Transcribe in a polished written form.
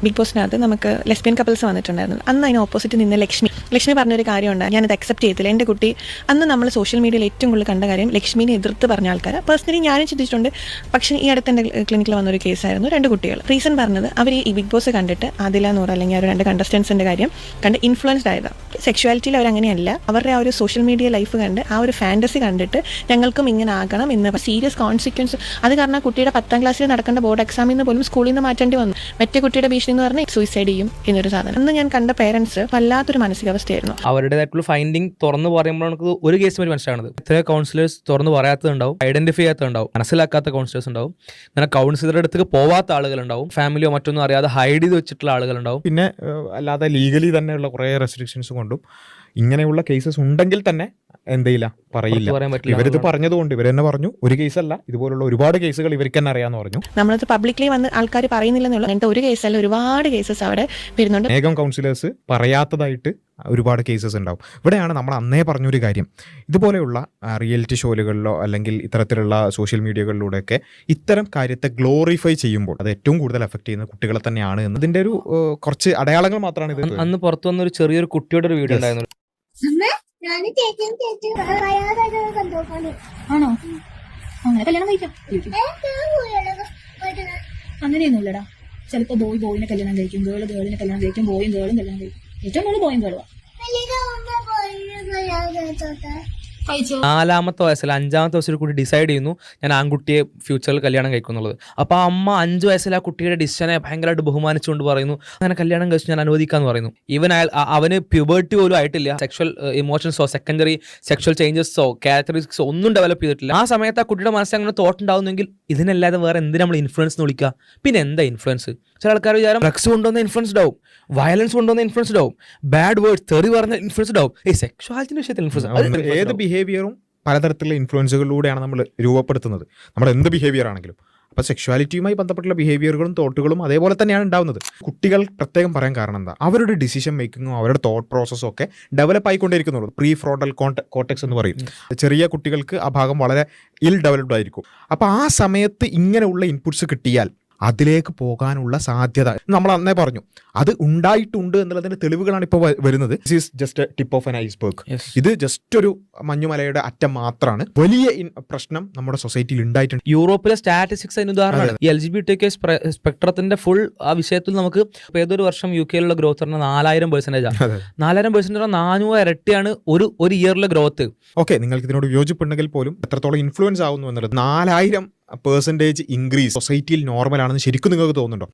Big ബോസിനകത്ത് നമുക്ക് lesbian couples വന്നിട്ടുണ്ടായിരുന്നു. അന്ന് അതിന് ഓപ്പോസിറ്റ് നിന്ന് ലക്ഷ്മി പറഞ്ഞൊരു കാര്യമുണ്ട്, ഞാനത് അക്സെപ്റ്റ് ചെയ്തില്ല. എൻ്റെ കുട്ടി അന്ന് നമ്മൾ സോഷ്യൽ മീഡിയയിൽ ഏറ്റവും കൂടുതൽ കണ്ട കാര്യം ലക്ഷ്മിനെ എതിർത്ത് പറഞ്ഞ ആൾക്കാർ. പേഴ്സണലി ഞാനും ചിന്തിച്ചിട്ടുണ്ട്. പക്ഷേ ഈ അടുത്ത് എൻ്റെ ക്ലിനിക്കിൽ വന്നൊരു കേസായിരുന്നു, 2 കുട്ടികൾ. റീസൺ പറഞ്ഞത് അവർ ഈ ബിഗ് ബോസ് കണ്ടിട്ട് ആദില നൂർ അല്ലെങ്കിൽ ആ 2 കണ്ടസ്റ്റൻസിൻ്റെ കാര്യം കണ്ട് ഇൻഫ്ലുവൻസ്ഡ് ആയതാണ്. സെക്ഷുവാലിറ്റിയിൽ അവരങ്ങനെയല്ല, അവരുടെ ആ ഒരു സോഷ്യൽ മീഡിയ ലൈഫ് കണ്ട് ആ ഒരു ഫാൻറ്റസി കണ്ടിട്ട് ഞങ്ങൾക്കും ഇങ്ങനെ ആകണം എന്ന് സീരിയസ് കോൺസിക്വൻസ്. അത് കാരണം കുട്ടിയുടെ 10ാം ക്ലാസ്സിൽ നടക്കേണ്ട ബോർഡ് എക്സാമിൽ നിന്ന് പോലും സ്കൂളിൽ നിന്ന് മാറ്റേണ്ടി വന്നു. മറ്റേ കുട്ടിയുടെ ഭീഷണി എന്ന് പറഞ്ഞാൽ സൂയിസൈഡ് ചെയ്യും എന്നൊരു സാധനം. അന്ന് ഞാൻ കണ്ട പേരൻസ് വല്ലാത്തൊരു മാനസികാവസ്ഥയായിരുന്നു. അവരുടേതായിട്ടുള്ള ഫൈൻഡിങ് തുറന്നു പറയുമ്പോൾ നമുക്ക് ഒരു കേസ് വരെ മനസ്സിലാവുന്നത് ഇത്ര കൗൺസിലേഴ്സ് തുറന്നു പറയാത്തതുണ്ടാവും, ഐഡന്റിഫൈ ചെയ്യാത്തതുണ്ടാവും, മനസ്സിലാക്കാത്ത കൗൺസിലേഴ്സ് ഉണ്ടാവും, അങ്ങനെ കൗൺസിലറുടെ അടുത്തേക്ക് പോവാത്ത ആളുകളുണ്ടാവും, ഫാമിലിയോ മറ്റൊന്നും അറിയാതെ ഹൈഡ് ചെയ്ത് വെച്ചിട്ടുള്ള ആളുകളുണ്ടാവും. പിന്നെ അല്ലാതെ ലീഗലി തന്നെയുള്ള കുറേ റെസ്ട്രിക്ഷൻസ് കൊണ്ടും ഇങ്ങനെയുള്ള കേസസ് ഉണ്ടെങ്കിൽ തന്നെ എന്തെയില്ല പറയില്ല. ഇവരിത് പറഞ്ഞതുകൊണ്ട് ഇവർ തന്നെ പറഞ്ഞു, ഒരു കേസല്ല ഇതുപോലുള്ള ഒരുപാട് കേസുകൾ ഇവർക്ക് തന്നെ അറിയാമെന്ന് പറഞ്ഞു. നമ്മളത് പബ്ലിക്കലി വന്ന് ആൾക്കാർ പറയുന്നില്ലെന്നുള്ള അങ്ങനത്തെ ഒരു കേസല്ല, ഒരുപാട് കേസസ് അവിടെ വരുന്നുണ്ട്. അനേകം കൗൺസിലേഴ്സ് പറയാത്തതായിട്ട് ഒരുപാട് കേസസ് ഉണ്ടാവും. ഇവിടെയാണ് നമ്മൾ അന്നേ പറഞ്ഞൊരു കാര്യം, ഇതുപോലെയുള്ള റിയാലിറ്റി ഷോകളിലോ അല്ലെങ്കിൽ ഇത്തരത്തിലുള്ള സോഷ്യൽ മീഡിയകളിലൂടെയൊക്കെ ഇത്തരം കാര്യത്തെ ഗ്ലോറിഫൈ ചെയ്യുമ്പോൾ അത് ഏറ്റവും കൂടുതൽ എഫക്ട് ചെയ്യുന്ന കുട്ടികളെ തന്നെയാണ് എന്നതിൻ്റെ ഒരു കുറച്ച് അടയാളങ്ങൾ മാത്രമാണ് ഇത്. അന്ന് പുറത്തു വന്ന ഒരു ചെറിയൊരു കുട്ടിയുടെ ഒരു വീഡിയോ ഉണ്ടായിരുന്നു. ആണോ? അങ്ങനെ കല്യാണം കഴിക്കാം. അങ്ങനെയൊന്നുമില്ലടാ. ചിലപ്പോ ബോയിനെ കല്യാണം കഴിക്കും, ഗേളിനെ കല്യാണം കഴിക്കും, ഗേളും കല്യാണം കഴിക്കും. ഏറ്റവും കൂടുതൽ ബോയും ഗേളുവാ. 4ാമത്തെ വയസ്സിൽ 5ാമത്തെ വയസ്സിൽ കൂടി ഡിസൈഡ് ചെയ്യുന്നു ഞാൻ ആൺകുട്ടിയെ ഫ്യൂച്ചറിൽ കല്യാണം കഴിക്കും എന്നുള്ളത്. അപ്പോൾ അമ്മ 5 വയസ്സിൽ ആ കുട്ടിയുടെ ഡിസിഷനെ ഭയങ്കരമായിട്ട് ബഹുമാനിച്ചുകൊണ്ട് പറയുന്നു, അങ്ങനെ കല്യാണം കഴിച്ച് ഞാൻ അനുവദിക്കാന്ന് പറയുന്നു. ഈവൻ അവന് പ്യൂബർട്ടി പോലും ആയിട്ടില്ല, സെക്ഷൽ ഇമോഷൻസോ സെക്കൻഡറി സെക്ഷൽ ചേഞ്ചസോ ക്യാരക്ടറിസ്റ്റിക്സോ ഒന്നും ഡെവലപ്പ് ചെയ്തിട്ടില്ല. ആ സമയത്ത് ആ കുട്ടിയുടെ മനസ്സിൽ അങ്ങനെ തോട്ട് ഉണ്ടാവുന്നെങ്കിൽ ഇതിനല്ലാതെ വേറെ എന്തിനാ നമ്മൾ ഇൻഫ്ലുവൻസ് എന്ന് വിളിക്കുക? പിന്നെ എന്താ ഇൻഫ്ലുവൻസ്? ചില ആൾക്കാർ വിചാരം ഡ്രഗ്സ് കൊണ്ടുവന്ന ഇൻഫ്ലുവൻസ്ഡ് ആവും, വയലൻസ് കൊണ്ടുവന്ന ഇൻഫ്ലുവൻസ്ഡ് ആവും, ബാഡ് വേർഡ്സ് തെറി പറഞ്ഞ ഇൻഫ്ലുവൻസ്ഡ് ആവും. ഈ സെക്ഷുവാലിറ്റിന്റെ വിഷയത്തിൽ ഇൻഫ്ലുവൻസ് ഏത് ബിഹേവിയറും പലതരത്തിലുള്ള ഇൻഫ്ലുവൻസുകളിലൂടെയാണ് നമ്മൾ രൂപപ്പെടുത്തുന്നത്, നമ്മുടെ എന്ത് ബിഹേവിയർ ആണെങ്കിലും. അപ്പോൾ സെക്ഷുവാലിറ്റിയുമായി ബന്ധപ്പെട്ടുള്ള ബിഹേവിയറുകളും തോട്ടുകളും അതേപോലെ തന്നെയാണ് ഉണ്ടാവുന്നത്. കുട്ടികൾ പ്രത്യേകം പറയാൻ കാരണം എന്താ, അവരുടെ ഡിസിഷൻ മേക്കിങ്ങും അവരുടെ തോട്ട് പ്രോസസ്സും ഒക്കെ ഡെവലപ്പ് ആയിക്കൊണ്ടിരിക്കുന്നുള്ളൂ. പ്രീ ഫ്രോണ്ടൽ കോർട്ടെക്സ് എന്ന് പറയും. ചെറിയ കുട്ടികൾക്ക് ആ ഭാഗം വളരെ ഇൽ ഡെവലപ്ഡ് ആയിരിക്കും. അപ്പോൾ ആ സമയത്ത് ഇങ്ങനെയുള്ള ഇൻപുട്സ് കിട്ടിയാൽ അതിലേക്ക് പോകാനുള്ള സാധ്യത നമ്മൾ അന്നേ പറഞ്ഞു, അത് ഉണ്ടായിട്ടുണ്ട് എന്നുള്ളതിന്റെ തെളിവുകളാണ് ഇപ്പോൾ വരുന്നത്. This is just tip of an iceberg. ഇത് ജസ്റ്റ് ഒരു മഞ്ഞുമലയുടെ അറ്റം മാത്രമാണ്. വലിയ പ്രശ്നം നമ്മുടെ സൊസൈറ്റിയിൽ ഉണ്ടായിട്ടുണ്ട്. യൂറോപ്പിലെ സ്റ്റാറ്റിസ്റ്റിക്സ് അതിന് ഉദാഹരണമാണ്. ഈ LGBT സ്പെക്ട്രത്തിന്റെ ഫുൾ ആ വിഷയത്തിൽ നമുക്ക് ഏതൊരു വർഷം UK ഗ്രോത്ത് പറഞ്ഞാൽ 4000%. 4000% 400 ഇരട്ടിയാണ് ഒരു ഇയറിലെ ഗ്രോത്ത്. ഓക്കെ, നിങ്ങൾക്ക് ഇതിനോട് യോജിപ്പുണ്ടെങ്കിൽ പോലും എത്രത്തോളം ഇൻഫ്ലുവൻസ് ആവുന്നു എന്നുള്ളത് 4000% ഇൻക്രീസ് സൊസൈറ്റിയിൽ നോർമൽ ആണെന്ന് ശരിക്കും നിങ്ങൾക്ക് തോന്നുന്നുണ്ടോ?